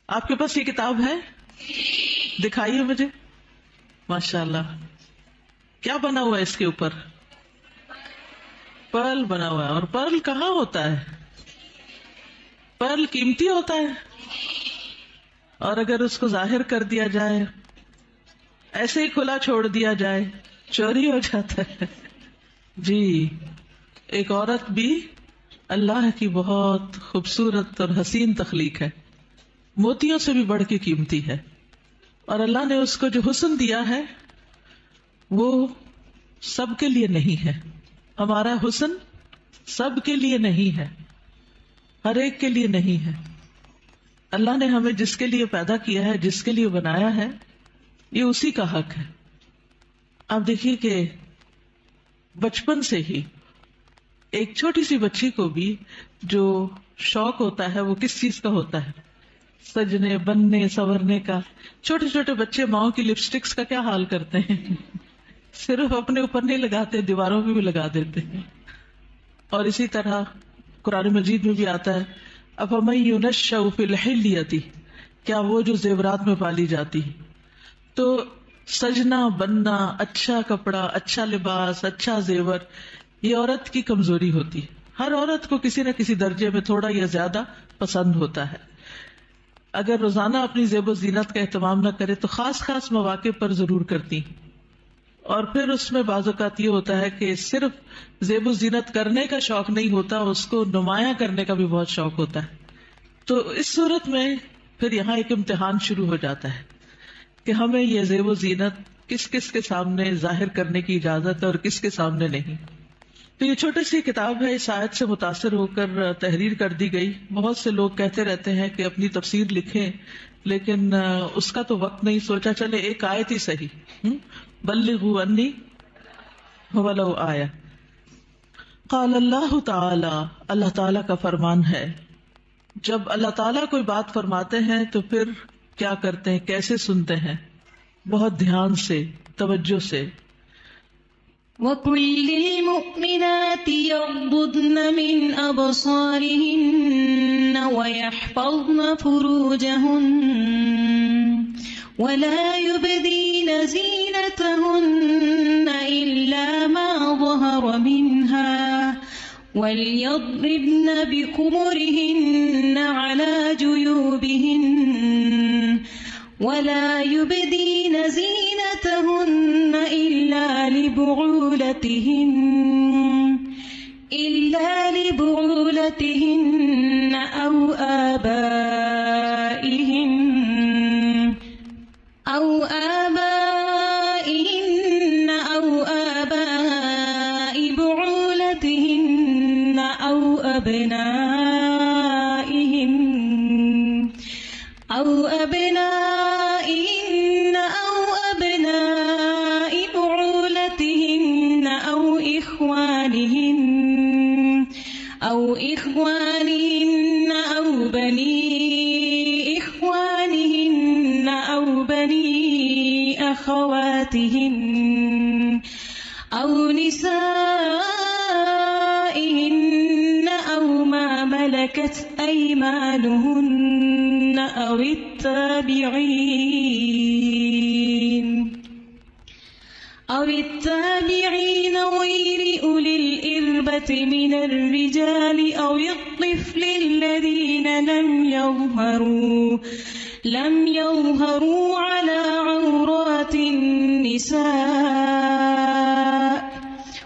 آپ کے پاس یہ کتاب ہے؟ دکھائیے مجھے. ماشاء اللہ. کیا بنا ہوا ہے اس کے اوپر؟ پرل بنا ہوا ہے. اور پرل کہاں ہوتا ہے؟ پرل قیمتی ہوتا ہے، اور اگر اس کو ظاہر کر دیا جائے، ایسے ہی کھلا چھوڑ دیا جائے، چوری ہو جاتا ہے. جی، ایک عورت بھی اللہ کی بہت خوبصورت اور حسین تخلیق ہے، موتیوں سے بھی بڑھ کے قیمتی ہے. اور اللہ نے اس کو جو حسن دیا ہے وہ سب کے لیے نہیں ہے. ہمارا حسن سب کے لیے نہیں ہے، ہر ایک کے لیے نہیں ہے. اللہ نے ہمیں جس کے لیے پیدا کیا ہے، جس کے لیے بنایا ہے، یہ اسی کا حق ہے. آپ دیکھیے کہ بچپن سے ہی ایک چھوٹی سی بچی کو بھی جو شوق ہوتا ہے وہ کس چیز کا ہوتا ہے؟ سجنے، بننے، سنورنے کا. چھوٹے چھوٹے بچے ماؤں کی لپسٹکس کا کیا حال کرتے ہیں، صرف اپنے اوپر نہیں لگاتے، دیواروں پہ بھی لگا دیتے ہیں. اور اسی طرح قرآن مجید میں بھی آتا ہے افمن ينشأ فی الحلیۃ، کیا وہ جو زیورات میں پالی جاتی. تو سجنا، بننا، اچھا کپڑا، اچھا لباس، اچھا زیور، یہ عورت کی کمزوری ہوتی ہے. ہر عورت کو کسی نہ کسی درجے میں تھوڑا یا زیادہ پسند ہوتا ہے. اگر روزانہ اپنی زیب و زینت کا اہتمام نہ کرے تو خاص خاص مواقع پر ضرور کرتی. اور پھر اس میں بعض اوقات یہ ہوتا ہے کہ صرف زیب و زینت کرنے کا شوق نہیں ہوتا، اس کو نمایاں کرنے کا بھی بہت شوق ہوتا ہے. تو اس صورت میں پھر یہاں ایک امتحان شروع ہو جاتا ہے کہ ہمیں یہ زیب و زینت کس کس کے سامنے ظاہر کرنے کی اجازت ہے اور کس کے سامنے نہیں. تو یہ چھوٹی سی کتاب ہے، اس آیت سے متاثر ہو کر تحریر کر دی گئی. بہت سے لوگ کہتے رہتے ہیں کہ اپنی تفسیر لکھیں، لیکن اس کا تو وقت نہیں. سوچا چلے ایک آیت ہی صحیح، بلغوا انی ولو آیہ. قال اللہ تعالی، اللہ تعالی کا فرمان ہے. جب اللہ تعالیٰ کوئی بات فرماتے ہیں تو پھر کیا کرتے ہیں، کیسے سنتے ہیں؟ بہت دھیان سے، توجہ سے. وَقُلْ لِلْمُؤْمِنَاتِ يَغْضُضْنَ مِنْ أَبْصَارِهِنَّ وَيَحْفَظْنَ فُرُوجَهُنَّ وَلَا يُبْدِينَ زِينَتَهُنَّ إِلَّا مَا ظَهَرَ مِنْهَا وَلْيَضْرِبْنَ بِخُمُرِهِنَّ عَلَى جُيُوبِهِنَّ وَلَا يُبْدِينَ زِينَتَهُنَّ إِلَّا لِبُعُولَتِهِنَّ أَوْ آبَائِهِنَّ أَوْ آبَاءِ بُعُولَتِهِنَّ أَوْ أَبْنَائِهِنَّ أَوْ أَبْنَاءِ بُعُولَتِهِنَّ أَوْ إِخْوَانِهِنَّ أَوْ بَنِي إِخْوَانِهِنَّ أَوْ بَنِي أَخَوَاتِهِنَّ أَوْ نِسَائِهِنَّ أَوْ مَا مَلَكَتْ أَيْمَانُهُنَّ أَوِ التابعين غير أولي الإربة من الرجال أو الطفل الذين لم يظهروا على عورات النساء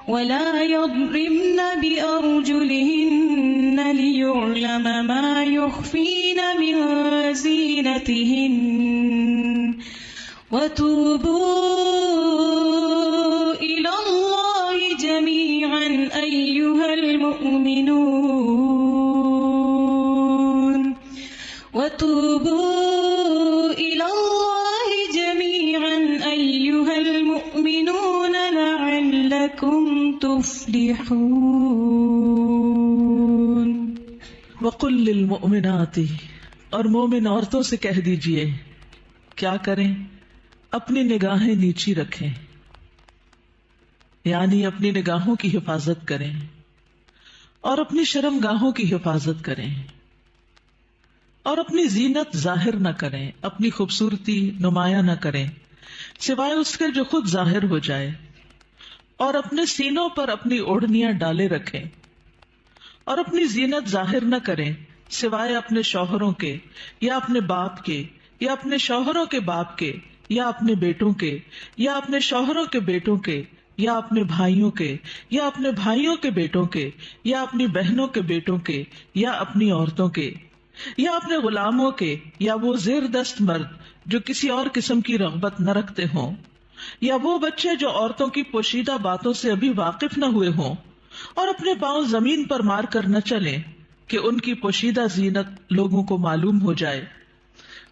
ولا يضربن بأرجلهن ليعلم ما يخفين من زينتهن وتوبوا إلى الله جميعا أيها المؤمنون لعلكم تفلحون. وقل للمؤمنات، اور مومن عورتوں سے کہہ دیجئے کیا کریں؟ اپنی نگاہیں نیچی رکھیں، یعنی اپنی نگاہوں کی حفاظت کریں اور اپنی شرم گاہوں کی حفاظت کریں. اور اپنی زینت ظاہر نہ کریں، اپنی خوبصورتی نمایاں نہ کریں سوائے اس کے جو خود ظاہر ہو جائے، اور اپنے سینوں پر اپنی اوڑھنیاں ڈالے رکھیں، اور اپنی زینت ظاہر نہ کریں سوائے اپنے شوہروں کے یا اپنے باپ کے یا اپنے شوہروں کے باپ کے یا اپنے بیٹوں کے یا اپنے شوہروں کے بیٹوں کے یا اپنے بھائیوں کے یا اپنے بھائیوں کے بیٹوں کے یا اپنی بہنوں کے بیٹوں کے یا اپنی عورتوں کے یا اپنے غلاموں کے یا وہ زیر دست مرد جو کسی اور قسم کی رغبت نہ رکھتے ہوں، یا وہ بچے جو عورتوں کی پوشیدہ باتوں سے ابھی واقف نہ ہوئے ہوں، اور اپنے پاؤں زمین پر مار کر نہ چلیں کہ ان کی پوشیدہ زینت لوگوں کو معلوم ہو جائے۔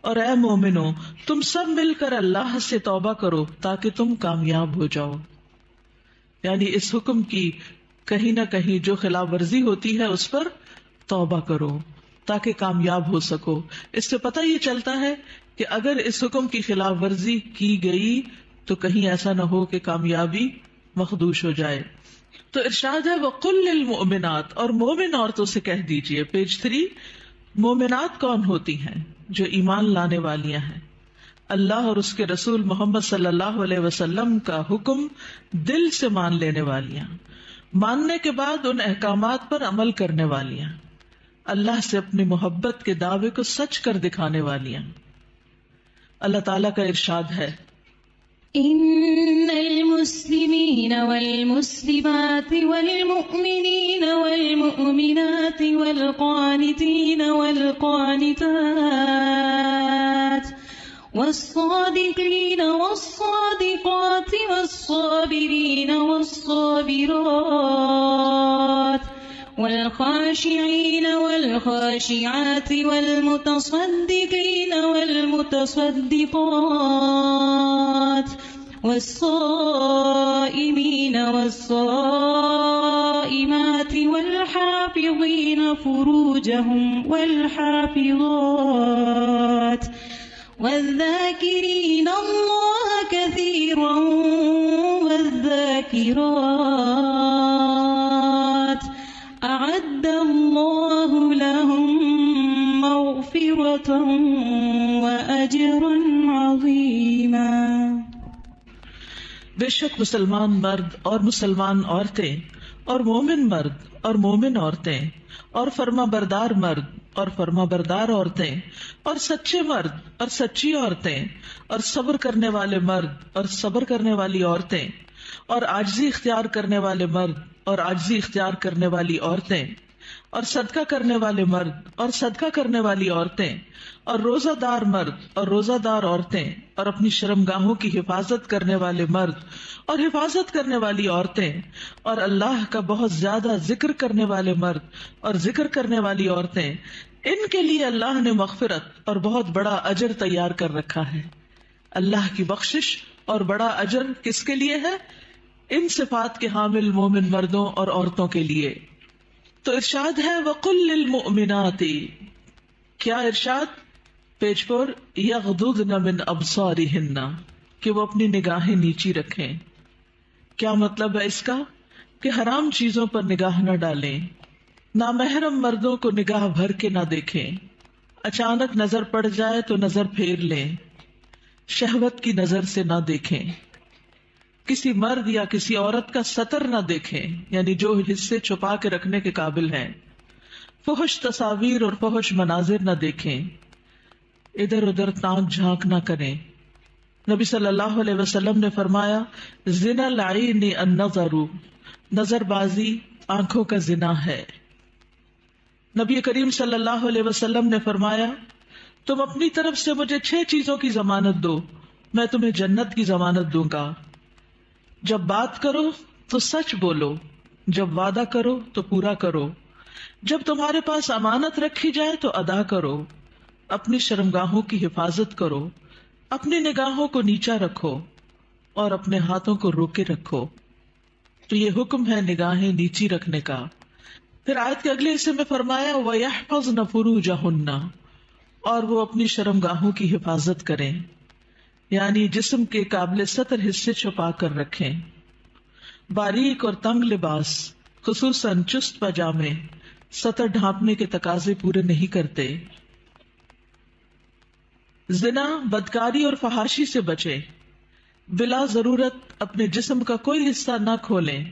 اور اے مومنو، تم سب مل کر اللہ سے توبہ کرو تاکہ تم کامیاب ہو جاؤ۔ یعنی اس حکم کی کہیں نہ کہیں جو خلاف ورزی ہوتی ہے اس پر توبہ کرو تاکہ کامیاب ہو سکو۔ اس سے پتہ یہ چلتا ہے کہ اگر اس حکم کی خلاف ورزی کی گئی تو کہیں ایسا نہ ہو کہ کامیابی مخدوش ہو جائے۔ تو ارشاد ہے وَقُلْ لِلْمُؤْمِنَاتِ، اور مومن عورتوں سے کہہ دیجئے۔ پیج 3، مومنات کون ہوتی ہیں؟ جو ایمان لانے والیاں ہیں، اللہ اور اس کے رسول محمد صلی اللہ علیہ وسلم کا حکم دل سے مان لینے والیاں، ماننے کے بعد ان احکامات پر عمل کرنے والیاں، اللہ سے اپنی محبت کے دعوے کو سچ کر دکھانے والیاں۔ اللہ تعالیٰ کا ارشاد ہے إن المسلمين والمسلمات والمؤمنين والمؤمنات والقانتين والقانتات والصادقين والصادقات والصابرين والصابرات والخاشعين والخاشعات والمتصدقين والمتصدقات والصائمين والصائمات والحافظين فروجهم والحافظات والذاكرين الله كثيرا والذاكرات أعد الله لهم مغفرة وأجرا عظيما۔ بے شک مسلمان مرد اور مسلمان عورتیں اور مومن مرد اور مومن عورتیں اور فرما بردار مرد اور فرما بردار عورتیں اور سچے مرد اور سچی عورتیں اور صبر کرنے والے مرد اور صبر کرنے والی عورتیں اور عاجزی اختیار کرنے والے مرد اور عاجزی اختیار کرنے والی عورتیں اور صدقہ کرنے والے مرد اور صدقہ کرنے والی عورتیں اور روزہ دار مرد اور روزہ دار عورتیں اور اپنی شرمگاہوں کی حفاظت کرنے والے مرد اور حفاظت کرنے والی عورتیں اور اللہ کا بہت زیادہ ذکر کرنے والے مرد اور ذکر کرنے والی عورتیں، ان کے لیے اللہ نے مغفرت اور بہت بڑا اجر تیار کر رکھا ہے۔ اللہ کی بخشش اور بڑا اجر کس کے لیے ہے؟ ان صفات کے حامل مومن مردوں اور عورتوں کے لیے۔ تو ارشاد ہے وَقُلْ لِلْمُؤْمِنَاتِ، کیا ارشاد؟ پیج 4، یغضضن من ابصارہن، کہ وہ اپنی نگاہیں نیچی رکھیں۔ کیا مطلب ہے اس کا؟ کہ حرام چیزوں پر نگاہ نہ ڈالیں، نامحرم مردوں کو نگاہ بھر کے نہ دیکھیں، اچانک نظر پڑ جائے تو نظر پھیر لیں، شہوت کی نظر سے نہ دیکھیں، کسی مرد یا کسی عورت کا سطر نہ دیکھیں، یعنی جو حصے چھپا کے رکھنے کے قابل ہیں، فحش تصاویر اور فحش مناظر نہ دیکھیں، ادھر ادھر تانک جھانک نہ کریں۔ نبی صلی اللہ علیہ وسلم نے فرمایا زنا العین النظر، نظر بازی آنکھوں کا زنا ہے۔ نبی کریم صلی اللہ علیہ وسلم نے فرمایا تم اپنی طرف سے مجھے 6 چیزوں کی ضمانت دو، میں تمہیں جنت کی ضمانت دوں گا۔ جب بات کرو تو سچ بولو، جب وعدہ کرو تو پورا کرو، جب تمہارے پاس امانت رکھی جائے تو ادا کرو، اپنی شرمگاہوں کی حفاظت کرو، اپنی نگاہوں کو نیچا رکھو اور اپنے ہاتھوں کو روکے رکھو۔ تو یہ حکم ہے نگاہیں نیچی رکھنے کا۔ پھر آیت کے اگلے حصے میں فرمایا وَيَحْفَظْنَ فُرُوجَهُنَّ، اور وہ اپنی شرمگاہوں کی حفاظت کریں، یعنی جسم کے قابل سطر حصے چھپا کر رکھیں۔ باریک اور تنگ لباس، خصوصاً چست پاجامے، سطر ڈھانپنے کے تقاضے پورے نہیں کرتے۔ زنا، بدکاری اور فحاشی سے بچیں، بلا ضرورت اپنے جسم کا کوئی حصہ نہ کھولیں،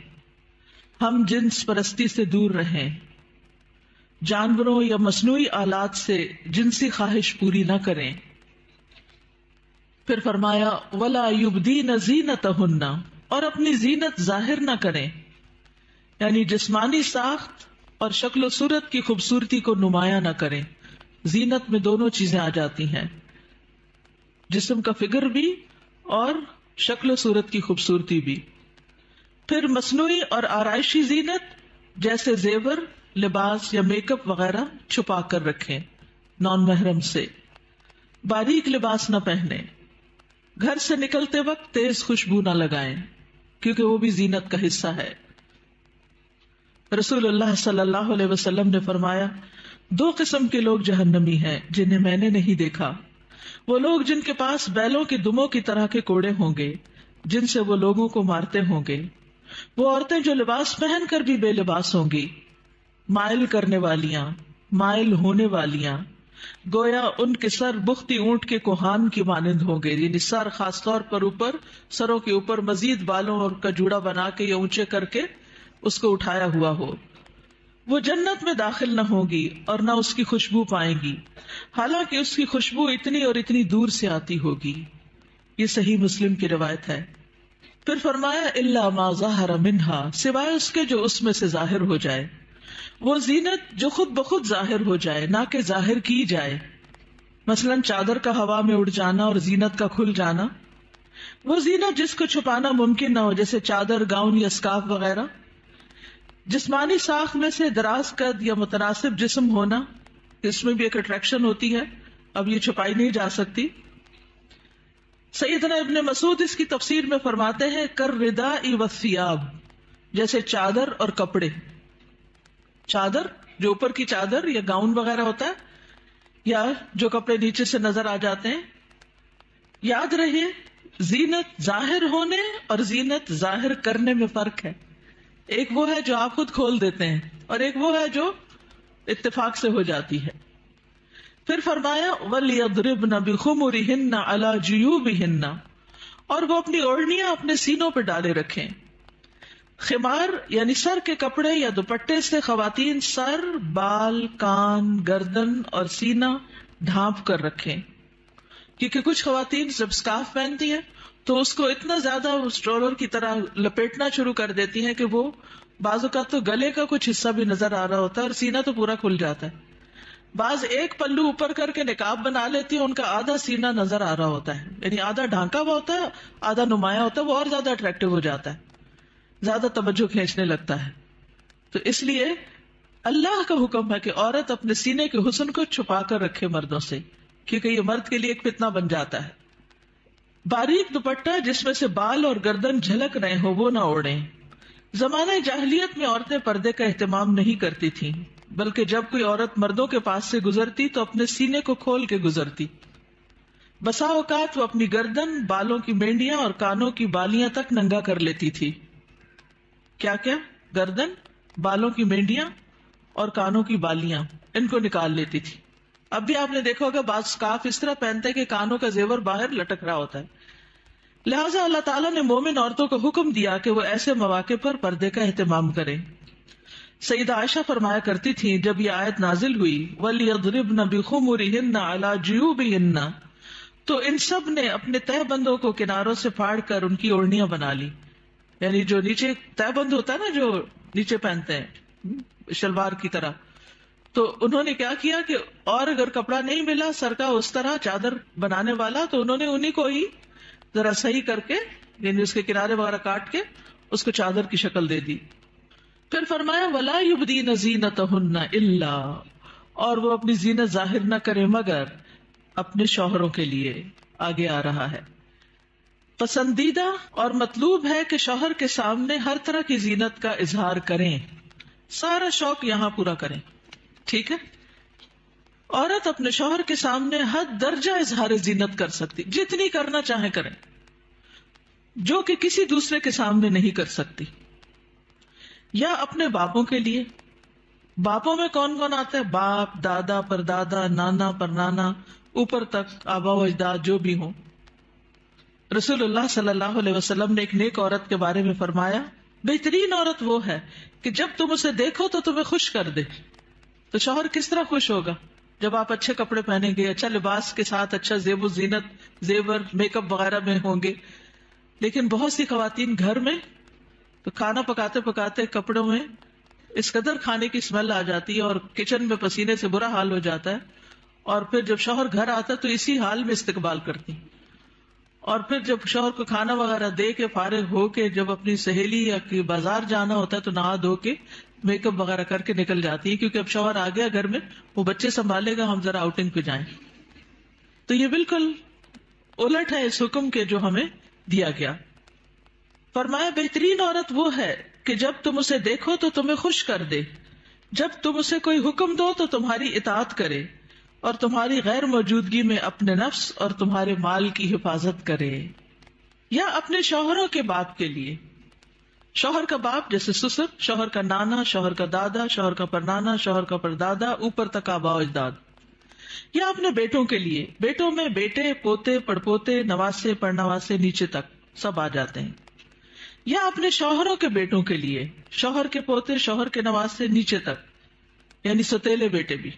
ہم جنس پرستی سے دور رہیں، جانوروں یا مصنوعی آلات سے جنسی خواہش پوری نہ کریں۔ پھر فرمایا وَلَا يُبْدِينَ زِينَتَهُنَّ، اور اپنی زینت ظاہر نہ کریں، یعنی جسمانی ساخت اور شکل و صورت کی خوبصورتی کو نمایاں نہ کریں۔ زینت میں دونوں چیزیں آ جاتی ہیں، جسم کا فگر بھی اور شکل و صورت کی خوبصورتی بھی۔ پھر مصنوعی اور آرائشی زینت جیسے زیور، لباس یا میک اپ وغیرہ چھپا کر رکھیں نان محرم سے۔ باریک لباس نہ پہنیں، گھر سے نکلتے وقت تیز خوشبو نہ لگائیں کیونکہ وہ بھی زینت کا حصہ ہے۔ رسول اللہ صلی اللہ علیہ وسلم نے فرمایا 2 قسم کے لوگ جہنمی ہیں جنہیں میں نے نہیں دیکھا، وہ لوگ جن کے پاس بیلوں کے دموں کی طرح کے کوڑے ہوں گے جن سے وہ لوگوں کو مارتے ہوں گے، وہ عورتیں جو لباس پہن کر بھی بے لباس ہوں گی، مائل کرنے والیاں، مائل ہونے والیاں، گویا ان کے سر بختی اونٹ کے کوہان کی مانند ہوں گے، یعنی سر خاص طور پر اوپر، سروں کے اوپر مزید بالوں اور کا جوڑا بنا کے یا اونچے کر کے اس کو اٹھایا ہوا ہو۔ وہ جنت میں داخل نہ ہوگی اور نہ اس کی خوشبو پائیں گی، حالانکہ اس کی خوشبو اتنی اور اتنی دور سے آتی ہوگی۔ یہ صحیح مسلم کی روایت ہے۔ پھر فرمایا الا ما ظہر منہا، سوائے اس کے جو اس میں سے ظاہر ہو جائے، وہ زینت جو خود بخود ظاہر ہو جائے نہ کہ ظاہر کی جائے، مثلا چادر کا ہوا میں اڑ جانا اور زینت کا کھل جانا، وہ زینت جس کو چھپانا ممکن نہ ہو جیسے چادر، گاؤن یا اسکارف وغیرہ۔ جسمانی ساخت میں سے دراز قد یا متناسب جسم ہونا، اس میں بھی ایک اٹریکشن ہوتی ہے، اب یہ چھپائی نہیں جا سکتی۔ سیدنا ابن مسعود اس کی تفسیر میں فرماتے ہیں کالرداء والثیاب، جیسے چادر اور کپڑے۔ چادر جو اوپر کی چادر یا گاؤن وغیرہ ہوتا ہے، یا جو کپڑے نیچے سے نظر آ جاتے ہیں۔ یاد رہے زینت ظاہر ہونے اور زینت ظاہر کرنے میں فرق ہے، ایک وہ ہے جو آپ خود کھول دیتے ہیں اور ایک وہ ہے جو اتفاق سے ہو جاتی ہے۔ پھر فرمایا وَلْيَضْرِبْنَ بِخُمُرِهِنَّ عَلَى جُيُوبِهِنَّ، اور وہ اپنی اوڑھنیاں اپنے سینوں پہ ڈالے رکھیں۔ خمار یعنی سر کے کپڑے یا دوپٹے سے خواتین سر، بال، کان، گردن اور سینہ ڈھانپ کر رکھیں، کیونکہ کچھ خواتین جب اسکارف پہنتی ہیں تو اس کو اتنا زیادہ اسٹرولر کی طرح لپیٹنا شروع کر دیتی ہیں کہ وہ بعض اوقات تو گلے کا کچھ حصہ بھی نظر آ رہا ہوتا ہے اور سینہ تو پورا کھل جاتا ہے۔ بعض ایک پلو اوپر کر کے نقاب بنا لیتی ہیں، ان کا آدھا سینہ نظر آ رہا ہوتا ہے، یعنی آدھا ڈھانکا ہوا ہوتا ہے، آدھا نمایاں ہوتا ہے، وہ اور زیادہ اٹریکٹیو ہو جاتا ہے، زیادہ توجہ کھینچنے لگتا ہے۔ تو اس لیے اللہ کا حکم ہے کہ عورت اپنے سینے کے حسن کو چھپا کر رکھے مردوں سے، کیونکہ یہ مرد کے لیے ایک فتنہ بن جاتا ہے۔ باریک دوپٹہ جس میں سے بال اور گردن جھلک رہے ہو وہ نہ اوڑھیں۔ زمانہ جاہلیت میں عورتیں پردے کا اہتمام نہیں کرتی تھیں، بلکہ جب کوئی عورت مردوں کے پاس سے گزرتی تو اپنے سینے کو کھول کے گزرتی۔ بسا اوقات وہ اپنی گردن، بالوں کی مینڈیاں اور کانوں کی بالیاں تک ننگا کر لیتی تھی۔ کیا کیا؟ گردن، بالوں کی مینڈیاں اور کانوں کی بالیاں، ان کو نکال لیتی تھی۔ اب بھی آپ نے دیکھا ہوگا بعض اسکارف اس طرح پہنتے کہ کانوں کا زیور باہر لٹک رہا ہوتا ہے۔ لہٰذا اللہ تعالیٰ نے مومن عورتوں کو حکم دیا کہ وہ ایسے مواقع پر پردے کا اہتمام کریں۔ سیدہ عائشہ فرمایا کرتی تھی جب یہ آیت نازل ہوئی وَلْيَضْرِبْنَ بِخُمُرِهِنَّ عَلَى جُيُوبِهِنَّ، تو ان سب نے اپنے تہ بندوں کو کناروں سے پھاڑ کر ان کی اوڑھنیاں بنا لی، یعنی جو نیچے تہ بند ہوتا ہے نا، جو نیچے پہنتے ہیں شلوار کی طرح، تو انہوں نے کیا کیا کہ اور اگر کپڑا نہیں ملا سر کا اس طرح چادر بنانے والا تو انہوں نے انہی کو ہی ذرا صحیح کر کے، یعنی اس کے کنارے وغیرہ کاٹ کے اس کو چادر کی شکل دے دی۔ پھر فرمایا وَلَا يُبْدِينَ زِينَتَهُنَّ إِلَّا، اور وہ اپنی زینت ظاہر نہ کرے مگر اپنے شوہروں کے لیے۔ آگے آ رہا ہے پسندیدہ اور مطلوب ہے کہ شوہر کے سامنے ہر طرح کی زینت کا اظہار کریں، سارا شوق یہاں پورا کریں، ٹھیک ہے؟ عورت اپنے شوہر کے سامنے حد درجہ اظہار زینت کر سکتی، جتنی کرنا چاہے کریں، جو کہ کسی دوسرے کے سامنے نہیں کر سکتی۔ یا اپنے باپوں کے لیے، باپوں میں کون کون آتا ہے؟ باپ، دادا، پردادا، نانا، پرنانا، اوپر تک آبا و اجداد جو بھی ہوں. رسول اللہ صلی اللہ علیہ وسلم نے ایک نیک عورت کے بارے میں فرمایا بہترین عورت وہ ہے کہ جب تم اسے دیکھو تو تمہیں خوش کر دے. تو شوہر کس طرح خوش ہوگا جب آپ اچھے کپڑے پہنیں گے, اچھا لباس کے ساتھ اچھا زیب و زینت زیور میک اپ وغیرہ میں ہوں گے. لیکن بہت سی خواتین گھر میں تو کھانا پکاتے پکاتے کپڑوں میں اس قدر کھانے کی اسمیل آ جاتی ہے اور کچن میں پسینے سے برا حال ہو جاتا ہے, اور پھر جب شوہر گھر آتا ہے تو اسی حال میں استقبال کرتی. اور پھر جب شوہر کو کھانا وغیرہ دے کے فارغ ہو کے جب اپنی سہیلی یا بازار جانا ہوتا ہے تو نہا دھو کے میک اپ وغیرہ کر کے نکل جاتی ہے, کیونکہ اب شوہر آ گیا گھر میں, وہ بچے سنبھالے گا, ہم ذرا آؤٹنگ پہ جائیں. تو یہ بالکل الٹ ہے اس حکم کے جو ہمیں دیا گیا. فرمایا بہترین عورت وہ ہے کہ جب تم اسے دیکھو تو تمہیں خوش کر دے, جب تم اسے کوئی حکم دو تو تمہاری اطاعت کرے, اور تمہاری غیر موجودگی میں اپنے نفس اور تمہارے مال کی حفاظت کرے. یا اپنے شوہروں کے باپ کے لیے, شوہر کا باپ جیسے سسر, شوہر کا نانا, شوہر کا دادا, شوہر کا پرنانا, شوہر کا پردادا, اوپر تک آبا و اجداد. یا اپنے بیٹوں کے لیے, بیٹوں میں بیٹے, پوتے, پڑپوتے, نواسے, پڑنواسے, نیچے تک سب آ جاتے ہیں. یا اپنے شوہروں کے بیٹوں کے لیے, شوہر کے پوتے, شوہر کے نواسے, نیچے تک, یعنی ستیلے بیٹے بھی.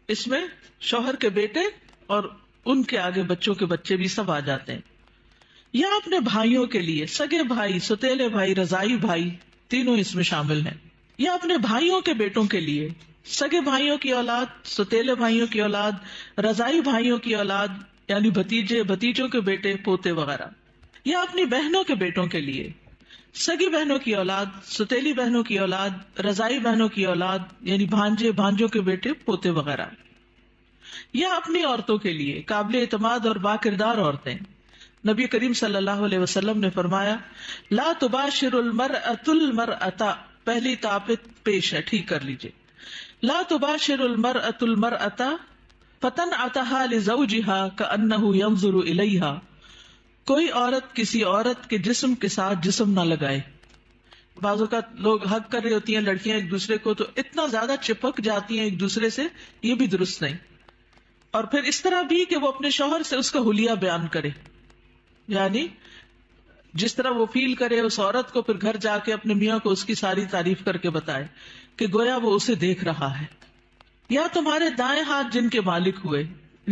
اس میں شوہر کے بیٹے اور ان کے آگے بچوں کے بچے بھی سب آ جاتے ہیں. یا اپنے بھائیوں کے لیے, سگے بھائی, ستیلے بھائی, رضائی بھائی, تینوں اس میں شامل ہیں. یا اپنے بھائیوں کے بیٹوں کے لیے, سگے بھائیوں کی اولاد, ستیلے بھائیوں کی اولاد, رضائی بھائیوں کی اولاد, یعنی بھتیجے, بھتیجوں کے بیٹے, پوتے وغیرہ. یا اپنی بہنوں کے بیٹوں کے لیے, سگی بہنوں کی اولاد, ستیلی بہنوں کی اولاد, رضائی بہنوں کی اولاد, یعنی بھانجے, بھانجوں کے بیٹے, پوتے وغیرہ. یا اپنی عورتوں کے لیے, قابل اعتماد اور باکردار عورتیں. نبی کریم صلی اللہ علیہ وسلم نے فرمایا لا تباشر المرأة المرأة, پہلی طاقت پیش ہے, ٹھیک کر لیجئے. لا تباشر المرأة المرأة فتنعتها لزوجها كأنه ينظر إليها, کوئی عورت کسی عورت کے جسم کے ساتھ جسم نہ لگائے. بعض اوقات لوگ حق کر رہی ہوتی ہیں لڑکیاں ایک دوسرے کو, تو اتنا زیادہ چپک جاتی ہیں ایک دوسرے سے, یہ بھی درست نہیں. اور پھر اس طرح بھی کہ وہ اپنے شوہر سے اس کا حلیہ بیان کرے, یعنی جس طرح وہ فیل کرے اس عورت کو, پھر گھر جا کے اپنے میاں کو اس کی ساری تعریف کر کے بتائے کہ گویا وہ اسے دیکھ رہا ہے. یا تمہارے دائیں ہاتھ جن کے مالک ہوئے,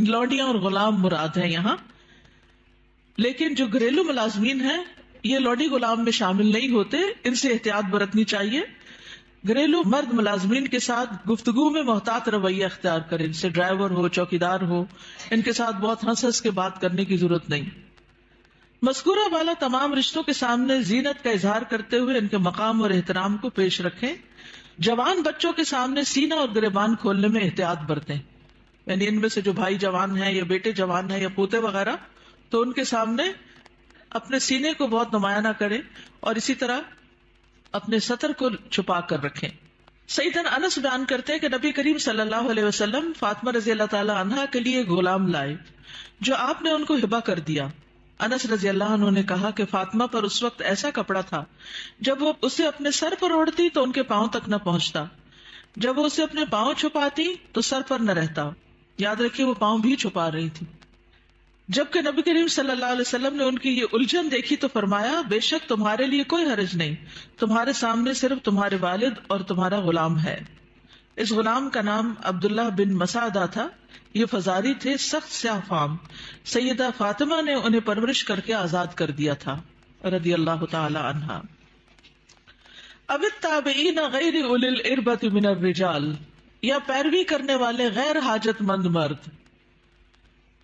لوڈیاں اور غلام مراد ہیں یہاں, لیکن جو گھریلو ملازمین ہیں یہ لوڈی غلام میں شامل نہیں ہوتے, ان سے احتیاط برتنی چاہیے. گھریلو مرد ملازمین کے ساتھ گفتگو میں محتاط رویہ اختیار کریں, جیسے ڈرائیور ہو, چوکیدار ہو, ان کے ساتھ بہت ہنس کے بات کرنے کی ضرورت نہیں. مذکورہ والا تمام رشتوں کے سامنے زینت کا اظہار کرتے ہوئے ان کے مقام اور احترام کو پیش رکھیں. جوان بچوں کے سامنے سینہ اور گریبان کھولنے میں احتیاط برتیں, یعنی ان میں سے جو بھائی جوان ہیں یا بیٹے جوان ہیں یا پوتے وغیرہ, تو ان کے سامنے اپنے سینے کو بہت نمایاں نہ کریں, اور اسی طرح اپنے سطر کو چھپا کر رکھیں. سیدنا انس بیان کرتے ہیں کہ نبی کریم صلی اللہ علیہ وسلم فاطمہ رضی اللہ تعالی عنہا کے لیے غلام لائے جو آپ نے ان کو ہبہ کر دیا. انس رضی اللہ عنہ نے کہا کہ فاطمہ پر اس وقت ایسا کپڑا تھا جب وہ اسے اپنے سر پر اوڑھتی تو ان کے پاؤں تک نہ پہنچتا, جب وہ اسے اپنے پاؤں چھپاتی تو سر پر نہ رہتا. یاد رکھیے وہ پاؤں بھی چھپا رہی تھی. جبکہ نبی کریم صلی اللہ علیہ وسلم نے ان کی یہ الجھن دیکھی تو فرمایا بے شک تمہارے لیے کوئی حرج نہیں, تمہارے سامنے صرف تمہارے والد اور تمہارا غلام ہے. اس غلام کا نام عبداللہ بن مسعدہ تھا. یہ فزاری تھے, سخت سیاہ فام. سیدہ فاطمہ نے انہیں پرورش کر کے آزاد کر دیا تھا رضی اللہ تعالی عنہا. اب التابعین غیر اولی الاربۃ من الرجال, یا پیروی کرنے والے غیر حاجت مند مرد,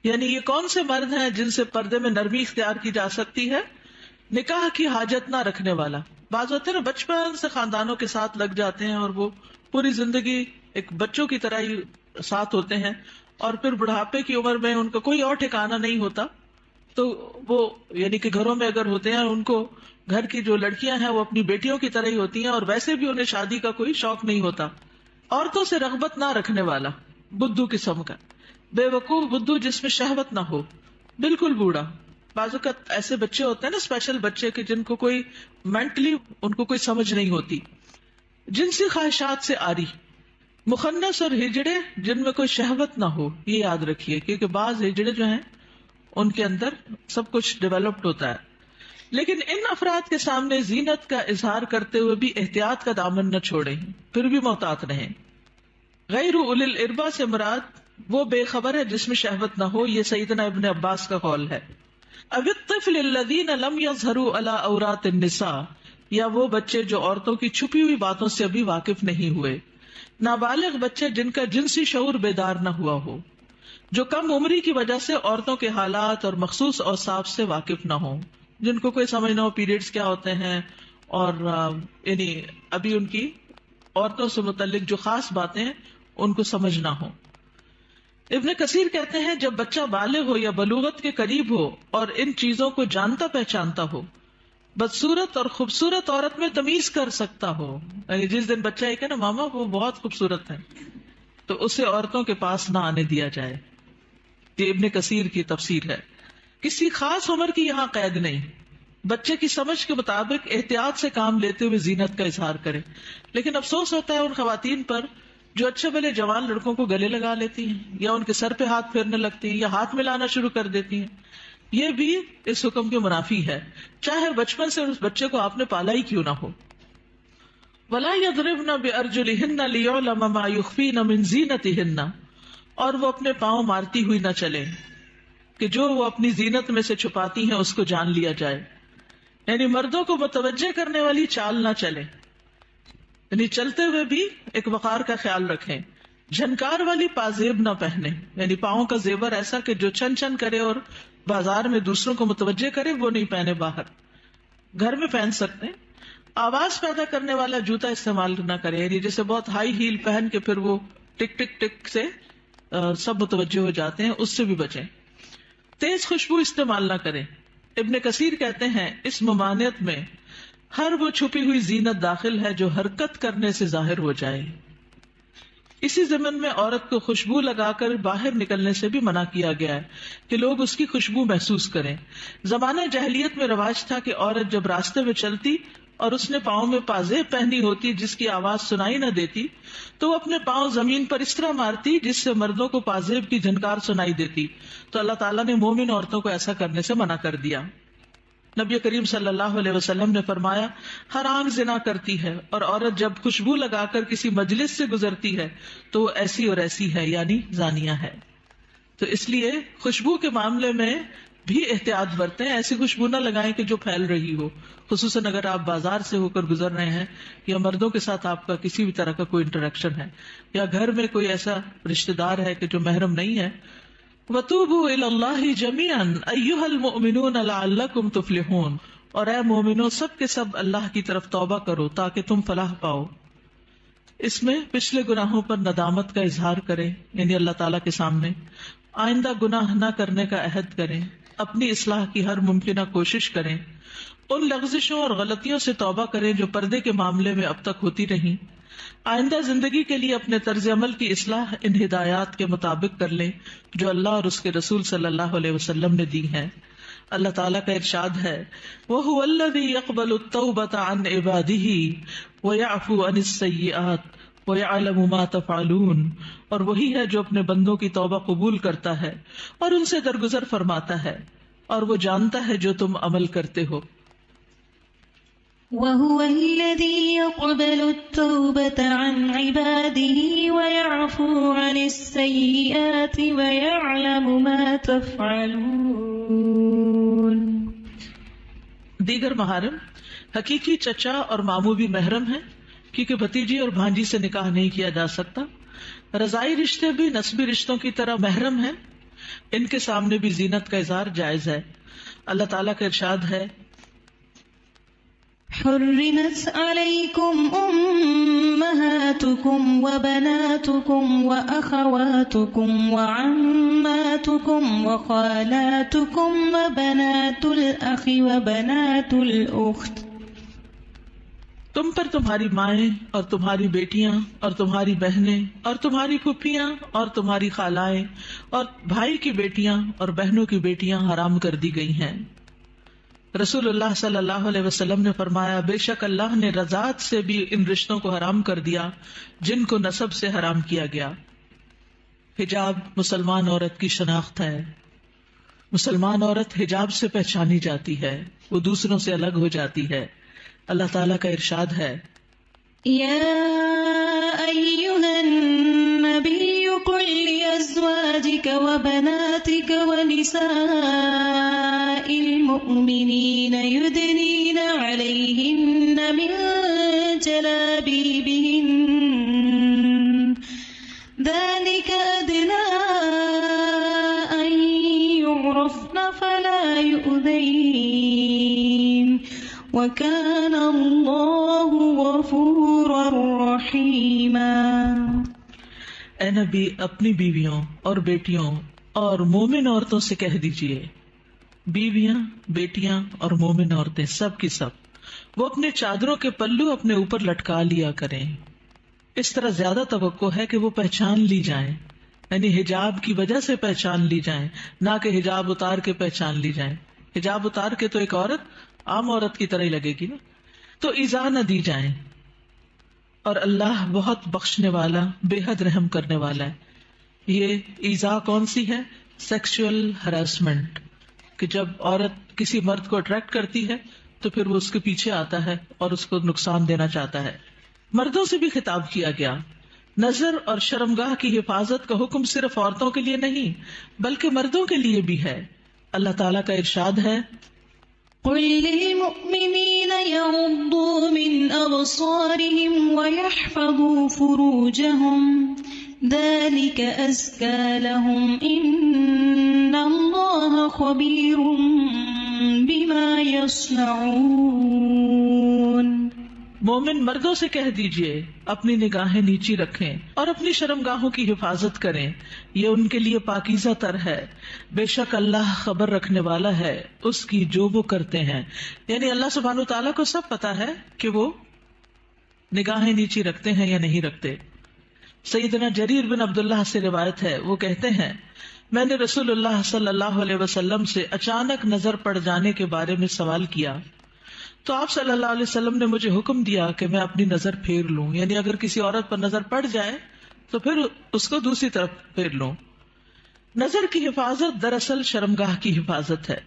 یعنی یہ کون سے مرد ہیں جن سے پردے میں نرمی اختیار کی جا سکتی ہے؟ نکاح کی حاجت نہ رکھنے والا. بعض ہوتے ہیں نا بچپن سے خاندانوں کے ساتھ لگ جاتے ہیں اور وہ پوری زندگی ایک بچوں کی طرح ہی ساتھ ہوتے ہیں, اور پھر بڑھاپے کی عمر میں ان کا کوئی اور ٹھکانہ نہیں ہوتا, تو وہ یعنی کہ گھروں میں اگر ہوتے ہیں ان کو گھر کی جو لڑکیاں ہیں وہ اپنی بیٹیوں کی طرح ہی ہوتی ہیں, اور ویسے بھی انہیں شادی کا کوئی شوق نہیں ہوتا. عورتوں سے رغبت نہ رکھنے والا, بدھو قسم کا, بے وقوف بدھو جس میں شہوت نہ ہو, بالکل بوڑھا. بعض اوقات ایسے بچے ہوتے ہیں نا اسپیشل بچے کہ جن کو کوئی مینٹلی ان کو کوئی سمجھ نہیں ہوتی, جنسی خواہشات سے آری, مخنث اور ہجڑے جن میں کوئی شہوت نہ ہو، یہ یاد رکھیے، کیونکہ بعض ہجڑے جو ہیں ان کے اندر سب کچھ ڈیولپڈ ہوتا ہے. لیکن ان افراد کے سامنے زینت کا اظہار کرتے ہوئے بھی احتیاط کا دامن نہ چھوڑیں، پھر بھی محتاط رہیں. غیر اولی الاربا سے مراد وہ بے خبر ہے جس میں شہوت نہ ہو، یہ سیدنا ابن عباس کا قول ہے. اب الطفل الذین لم یظہروا علی عورات النساء، یا وہ بچے جو عورتوں کی چھپی ہوئی باتوں سے ابھی واقف نہیں ہوئے. نابالغ بچے جن کا جنسی شعور بیدار نہ ہوا ہو، جو کم عمری کی وجہ سے عورتوں کے حالات اور مخصوص اوصاف سے واقف نہ ہوں، جن کو کوئی سمجھ نہ ہو پیریڈز کیا ہوتے ہیں، اور یعنی ابھی ان کی عورتوں سے متعلق جو خاص باتیں ہیں ان کو سمجھ نہ ہو. ابن کثیر کہتے ہیں جب بچہ بالغ ہو یا بلوغت کے قریب ہو اور ان چیزوں کو جانتا پہچانتا ہو، بدصورت اور خوبصورت عورت میں تمیز کر سکتا ہو، یعنی جس دن بچہ یہ کہ نا ماما وہ بہت خوبصورت ہے، تو اسے عورتوں کے پاس نہ آنے دیا جائے. یہ ابن کثیر کی تفسیر ہے. کسی خاص عمر کی یہاں قید نہیں، بچے کی سمجھ کے مطابق احتیاط سے کام لیتے ہوئے زینت کا اظہار کرے. لیکن افسوس ہوتا ہے ان خواتین پر جو اچھے بھلے جوان لڑکوں کو گلے لگا لیتی ہیں، یا ان کے سر پہ ہاتھ پھیرنے لگتی ہیں، یا ہاتھ ملانا شروع کر دیتی ہیں. یہ بھی اس حکم کے منافی ہے، چاہے بچپن سے اس بچے کو آپ نے پالا ہی کیوں نہ ہو. وَلَا يَضْرِبْنَ بِأَرْجُلِهِنَّ لِيُعْلَمَ مَا يُخْفِينَ مِنْ زِينَتِهِنَّ، اور وہ اپنے پاؤں مارتی ہوئی نہ چلیں کہ جو وہ اپنی زینت میں سے چھپاتی ہیں اس کو جان لیا جائے. یعنی مردوں کو متوجہ کرنے والی چال نہ چلے، یعنی چلتے ہوئے بھی ایک وقار کا خیال رکھیں. جھنکار والی پازیب نہ پہنے، یعنی پاؤں کا زیور ایسا کہ جو چھن چھن کرے اور بازار میں دوسروں کو متوجہ کرے، وہ نہیں پہنے. باہر گھر میں پہن سکتے ہیں. آواز پیدا کرنے والا جوتا استعمال نہ کرے، یعنی جیسے بہت ہائی ہیل پہن کے پھر وہ ٹک ٹک ٹک سے سب متوجہ ہو جاتے ہیں، اس سے بھی بچیں. تیز خوشبو استعمال نہ کریں. ابن کثیر کہتے ہیں اس ممانعت میں ہر وہ چھپی ہوئی زینت داخل ہے جو حرکت کرنے سے ظاہر ہو جائے. اسی ضمن میں عورت کو خوشبو لگا کر باہر نکلنے سے بھی منع کیا گیا ہے کہ لوگ اس کی خوشبو محسوس کریں. زمانہ جاہلیت میں رواج تھا کہ عورت جب راستے میں چلتی اور اس نے پاؤں میں پازیب پہنی ہوتی جس کی آواز سنائی نہ دیتی، تو وہ اپنے پاؤں زمین پر اس طرح مارتی جس سے مردوں کو پازیب کی جھنکار سنائی دیتی. تو اللہ تعالیٰ نے مومن عورتوں کو ایسا کرنے سے منع کر دیا. نبی کریم صلی اللہ علیہ وسلم نے فرمایا ہر آنکھ زنا کرتی ہے، اور عورت جب خوشبو لگا کر کسی مجلس سے گزرتی ہے تو وہ ایسی اور ایسی ہے، یعنی زانیہ ہے. تو اس لیے خوشبو کے معاملے میں بھی احتیاط برتیں. ایسی خوشبو نہ لگائیں کہ جو پھیل رہی ہو، خصوصاً اگر آپ بازار سے ہو کر گزر رہے ہیں یا مردوں کے ساتھ آپ کا کسی بھی طرح کا کوئی انٹریکشن ہے، یا گھر میں کوئی ایسا رشتہ دار ہے کہ جو محرم نہیں ہے. وَتُوبُوا إِلَى اللَّهِ جَمِيعًا أَيُّهَا الْمُؤْمِنُونَ لَعَلَّكُمْ تُفْلِحُونَ، اور اے مومنو سب کے سب اللہ کی طرف توبہ کرو تاکہ تم فلاح پاؤ. اس میں پچھلے گناہوں پر ندامت کا اظہار کریں، یعنی اللہ تعالیٰ کے سامنے آئندہ گناہ نہ کرنے کا عہد کریں، اپنی اصلاح کی ہر ممکنہ کوشش کریں، ان لغزشوں اور غلطیوں سے توبہ کریں جو پردے کے معاملے میں اب تک ہوتی رہیں. آئندہ زندگی کے لیے اپنے طرز عمل کی اصلاح ان ہدایات کے مطابق کر لیں جو اللہ اور اس کے رسول صلی اللہ علیہ وسلم نے دی ہیں. اللہ تعالیٰ کا ارشاد ہے وَهُوَ الَّذِي يَقْبَلُ التَّوْبَةَ عَنْ عِبَادِهِ وَيَعْفُو عَنِ السَّيِّئَاتِ وَيَعْلَمُ مَا تَفْعَلُونَ، اور وہی ہے جو اپنے بندوں کی توبہ قبول کرتا ہے اور ان سے درگزر فرماتا ہے، اور وہ جانتا ہے جو تم عمل کرتے ہو. وَهُوَ الَّذِي يَقْبَلُ التَّوْبَةَ عَنْ عِبَادِهِ وَيَعْفُو عَنِ السَّيِّئَاتِ وَيَعْلَمُ مَا تَفْعَلُونَ. دیگر محارم حقیقی چچا اور ماموں بھی محرم ہیں، کیونکہ بھتیجی اور بھانجی سے نکاح نہیں کیا جا سکتا. رضائی رشتے بھی نسبی رشتوں کی طرح محرم ہیں، ان کے سامنے بھی زینت کا اظہار جائز ہے. اللہ تعالیٰ کا ارشاد ہے حرمت علیکم امہاتکم وبناتکم واخواتکم وعماتکم وخالاتکم وبنات الاخ وبنات الاخت. تم پر تمہاری مائیں اور تمہاری بیٹیاں اور تمہاری بہنیں اور تمہاری پھپھیاں اور تمہاری خالائیں اور بھائی کی بیٹیاں اور بہنوں کی بیٹیاں حرام کر دی گئی ہیں. رسول اللہ صلی اللہ علیہ وسلم نے فرمایا بے شک اللہ نے رضاعت سے بھی ان رشتوں کو حرام کر دیا جن کو نسب سے حرام کیا گیا۔ حجاب مسلمان عورت کی شناخت ہے، مسلمان عورت حجاب سے پہچانی جاتی ہے، وہ دوسروں سے الگ ہو جاتی ہے۔ اللہ تعالیٰ کا ارشاد ہے يا أيها النبي قل لأزواجك وبناتك ونساء المؤمنين يدنين عليهن من جلابيبهن ذلك أدنى أن يعرفن فلا يؤذين وَكَانَ اللَّهُ غَفُورًا رَحِيمًا۔ اے نبی اپنی بیویوں اور بیٹیوں اور مومن عورتوں سے کہہ دیجئے، بیویاں، بیٹیاں اور مومن عورتیں سب کی سب وہ اپنے چادروں کے پلو اپنے اوپر لٹکا لیا کریں۔ اس طرح زیادہ توقع ہے کہ وہ پہچان لی جائیں، یعنی حجاب کی وجہ سے پہچان لی جائیں، نہ کہ حجاب اتار کے پہچان لی جائیں۔ حجاب اتار کے تو ایک عورت عام عورت کی طرح ہی لگے گی نا، تو ایذا نہ دی جائیں۔ اور اللہ بہت بخشنے والا، بے حد رحم کرنے والا ہے۔ یہ ایذا کون سی ہے؟ سیکشل ہراسمنٹ، کہ جب عورت کسی مرد کو اٹریکٹ کرتی ہے تو پھر وہ اس کے پیچھے آتا ہے اور اس کو نقصان دینا چاہتا ہے۔ مردوں سے بھی خطاب کیا گیا۔ نظر اور شرمگاہ کی حفاظت کا حکم صرف عورتوں کے لیے نہیں بلکہ مردوں کے لیے بھی ہے۔ اللہ تعالیٰ کا ارشاد ہے قل للمؤمنين يغضوا من أبصارهم ويحفظوا فروجهم ذلك أزكى لهم إن الله خبير بما يصنعون۔ مومن مردوں سے کہہ دیجئے اپنی نگاہیں نیچی رکھیں اور اپنی شرمگاہوں کی حفاظت کریں، یہ ان کے لیے پاکیزہ تر ہے۔ بے شک اللہ خبر رکھنے والا ہے اس کی جو وہ کرتے ہیں، یعنی اللہ سبحانہ وتعالیٰ کو سب پتا ہے کہ وہ نگاہیں نیچی رکھتے ہیں یا نہیں رکھتے۔ سیدنا جریر بن عبداللہ سے روایت ہے، وہ کہتے ہیں میں نے رسول اللہ صلی اللہ علیہ وسلم سے اچانک نظر پڑ جانے کے بارے میں سوال کیا تو آپ صلی اللہ علیہ وسلم نے مجھے حکم دیا کہ میں اپنی نظر پھیر لوں، یعنی اگر کسی عورت پر نظر پڑ جائے تو پھر اس کو دوسری طرف پھیر لوں۔ نظر کی حفاظت دراصل شرمگاہ کی حفاظت ہے۔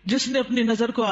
جس نے اپنی نظر کو